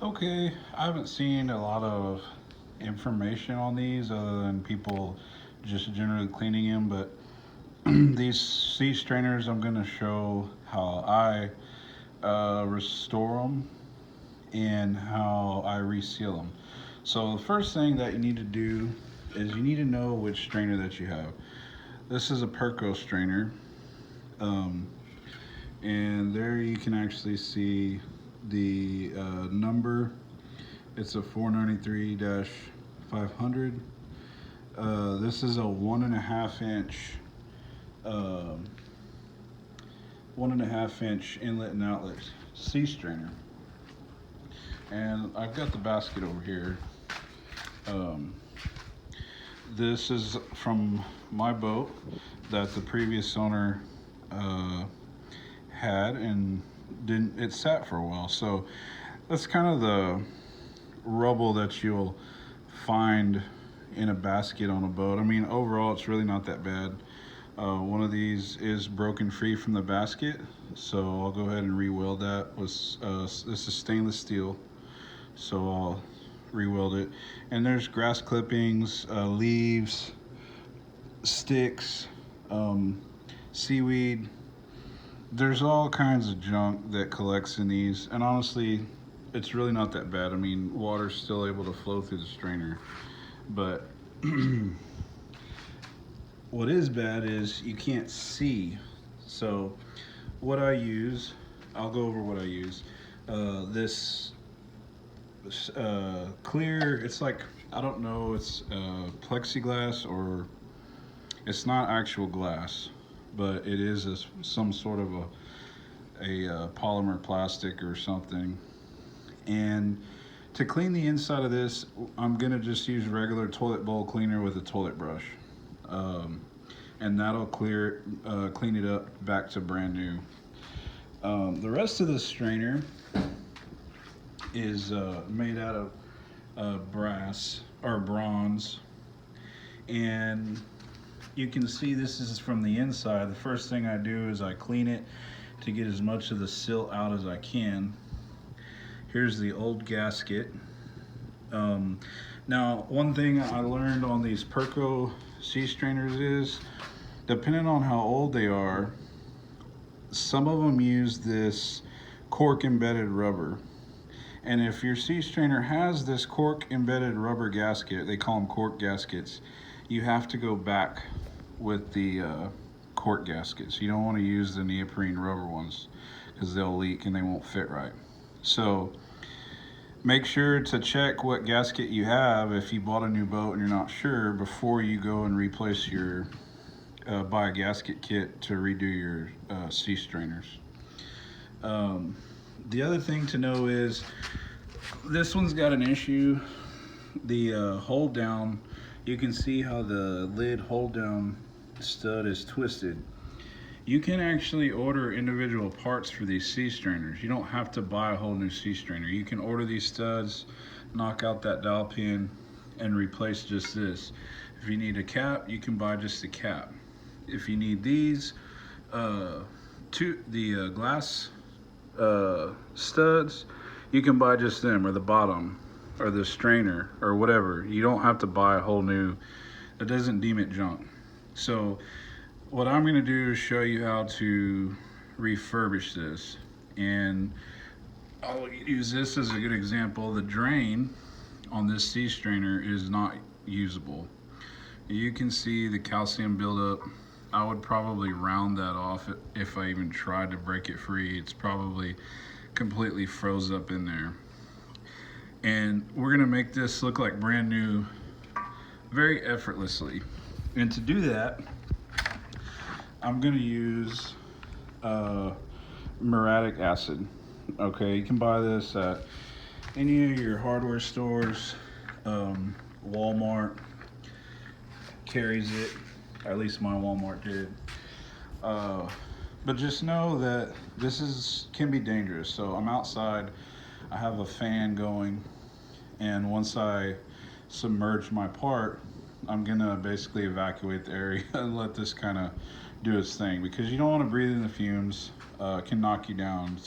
Okay, I haven't seen a lot of information on these other than people just generally cleaning them, but these sea strainers, I'm going to show how I restore them and how I reseal them. So the first thing that you need to do is you need to know which strainer that you have. This is a Perco strainer, um, and there you can actually see the number. It's a 493-500. This is a 1.5 inch, uh, 1.5 inch inlet and outlet sea strainer. And I've got the basket over here. Um, this is from my boat that the previous owner uh, had and didn't. It sat for a while, so that's kind of the rubble that you'll find in a basket on a boat. I mean, overall, it's really not that bad. One of these is broken free from the basket, so I'll go ahead and re-weld that. This is stainless steel, so I'll re-weld it. And there's grass clippings, leaves, sticks, um, seaweed. There's all kinds of junk that collects in these, and honestly, it's really not that bad. I mean, water's still able to flow through the strainer, but what is bad is you can't see. So what I use, I'll go over what I use. This clear, it's like, I don't know, it's plexiglass, or it's not actual glass, but it is some sort of a polymer plastic or something. And to clean the inside of this, I'm gonna just use regular toilet bowl cleaner with a toilet brush. Um, and that'll clean it up back to brand new. The rest of the strainer is made out of brass or bronze, and you can see this is from the inside. The first thing I do is I clean it to get as much of the silt out as I can. Here's the old gasket. Now, one thing I learned on these Perco sea strainers is, depending on how old they are, some of them use this cork embedded rubber. And if your sea strainer has this cork embedded rubber gasket, they call them cork gaskets, you have to go back with the cork gaskets. You don't want to use the neoprene rubber ones because they'll leak and they won't fit right. So make sure to check what gasket you have if you bought a new boat and you're not sure before you go and replace your buy a gasket kit to redo your sea strainers. The other thing to know is this one's got an issue. The hold down, you can see how the lid hold down stud is twisted. You can actually order individual parts for these sea strainers. You don't have to buy a whole new sea strainer. You can order these studs, knock out that dowel pin, and replace just this. If you need a cap, you can buy just the cap. If you need these, the glass studs, you can buy just them, or the bottom, or the strainer, or whatever. You don't have to buy a whole new. That doesn't deem it junk. So what I'm going to do is show you how to refurbish this, and I'll use this as a good example. The drain on this sea strainer is not usable. You can see the calcium buildup. I would probably round that off if I even tried to break it free. It's probably completely froze up in there. And we're gonna make this look like brand new very effortlessly. And to do that, I'm gonna use muriatic acid. Okay, you can buy this at any of your hardware stores. Walmart carries it, or at least my Walmart did. But just know that can be dangerous. So I'm outside, I have a fan going, and once I submerge my part, I'm gonna basically evacuate the area and let this kind of do its thing, because you don't want to breathe in the fumes. It can knock you down.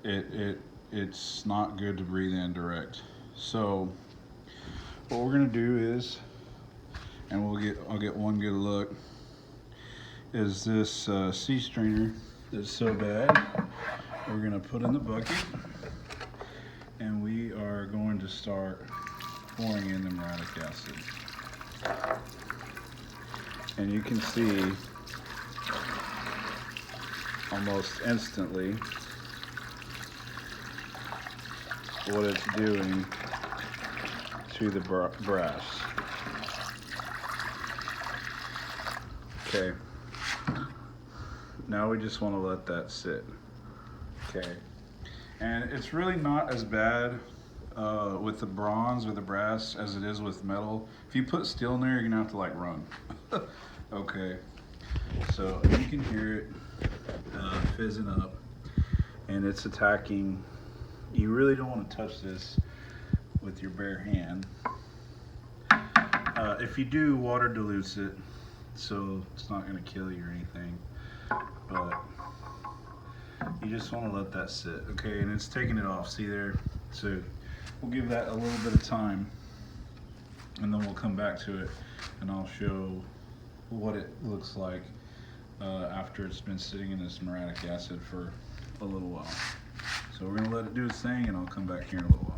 It it's not good to breathe in direct. So what we're gonna do is, and I'll get one good look, is this sea strainer that's so bad. We're gonna put in the bucket, and we are going to start pouring in the muriatic acid. And you can see almost instantly what it's doing to the brass. Okay, now we just want to let that sit. Okay, and it's really not as bad with the bronze or the brass as it is with metal. If you put steel in there, you're gonna have to like run. Okay, so you can hear it fizzing up, and it's attacking. You really don't want to touch this with your bare hand. If you do, water dilutes it, so it's not going to kill you or anything, but you just want to let that sit. Okay, and it's taking it off, see there? So we'll give that a little bit of time, and then we'll come back to it, and I'll show what it looks like after it's been sitting in this muriatic acid for a little while. So we're going to let it do its thing, and I'll come back here in a little while.